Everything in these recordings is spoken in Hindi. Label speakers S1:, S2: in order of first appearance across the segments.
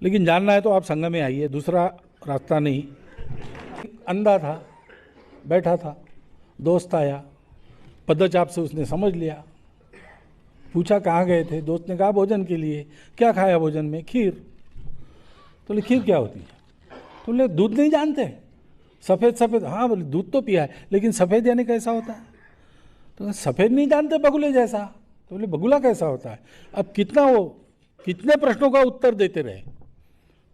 S1: लेकिन जानना है तो आप संघ में आइए, दूसरा रास्ता नहीं। अंधा था, बैठा था, दोस्त आया, पदचाप से उसने समझ लिया, पूछा कहाँ गए थे, दोस्त ने कहा भोजन के लिए। क्या खाया भोजन में? खीर। तो बोले खीर क्या होती है? तो बोले दूध नहीं जानते, सफ़ेद सफ़ेद। हाँ बोले दूध तो पिया है, लेकिन सफ़ेद यानी कैसा होता है? तो सफ़ेद नहीं जानते, बगुले जैसा। तो बोले बगुला कैसा होता है? अब कितने प्रश्नों का उत्तर देते रहे।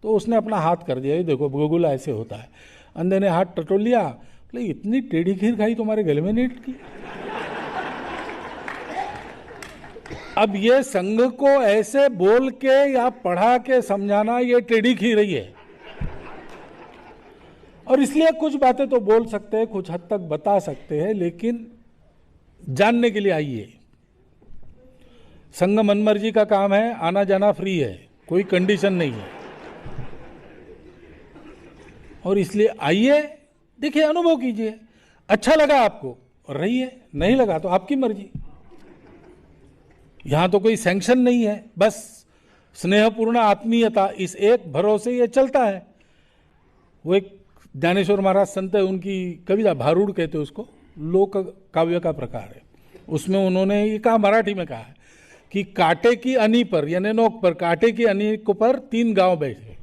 S1: तो उसने अपना हाथ कर दिया, ये देखो बगुला ऐसे होता है। अंधे ने हाथ टटोल लिया, बोले इतनी टेढ़ी खीर खाई तुम्हारे गले में नहीं अटकी? अब ये संघ को ऐसे बोल के या पढ़ा के समझाना, ये टेढ़ी खीर ही है। और इसलिए कुछ बातें तो बोल सकते हैं, कुछ हद तक बता सकते हैं, लेकिन जानने के लिए आइए। संघ मनमर्जी का काम है, आना जाना फ्री है, कोई कंडीशन नहीं है। और इसलिए आइए, देखिए, अनुभव कीजिए। अच्छा लगा आपको रहिए, नहीं लगा तो आपकी मर्जी। यहां तो कोई सैंक्शन नहीं है, बस स्नेहपूर्ण आत्मीयता, इस एक भरोसे ये चलता है। वो एक ज्ञानेश्वर महाराज संत है, उनकी कविता, भारूड कहते हैं उसको, लोक काव्य का प्रकार है। उसमें उन्होंने ये कहा, मराठी में कहा है कि कांटे की अनी पर, यानी नोक पर, कांटे की अनी को पर 3 गांव बैठे,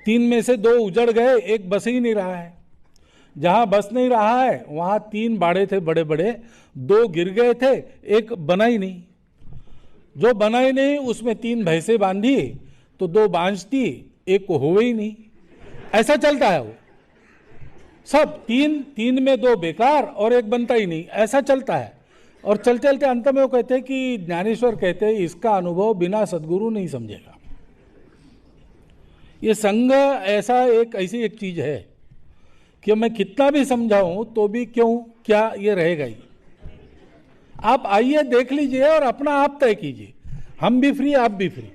S1: 3 में से 2 उजड़ गए, एक बस ही नहीं रहा है। जहां बस नहीं रहा है वहां 3 बाड़े थे बड़े बड़े, 2 गिर गए थे, एक बना ही नहीं। जो बना ही नहीं उसमें 3 भैंसे बांधी, तो 2 बांझती, एक को हुए ही नहीं। ऐसा चलता है वो सब, 3 में 2 बेकार और एक बनता ही नहीं, ऐसा चलता है। और चलते चलते अंत में वो कहते हैं कि ज्ञानेश्वर कहते हैं इसका अनुभव बिना सदगुरु नहीं समझेगा। ये संघ ऐसी एक चीज है कि मैं कितना भी समझाऊं तो भी क्यों क्या, ये रहेगा ही। आप आइए, देख लीजिए और अपना आप तय कीजिए। हम भी फ्री, आप भी फ्री।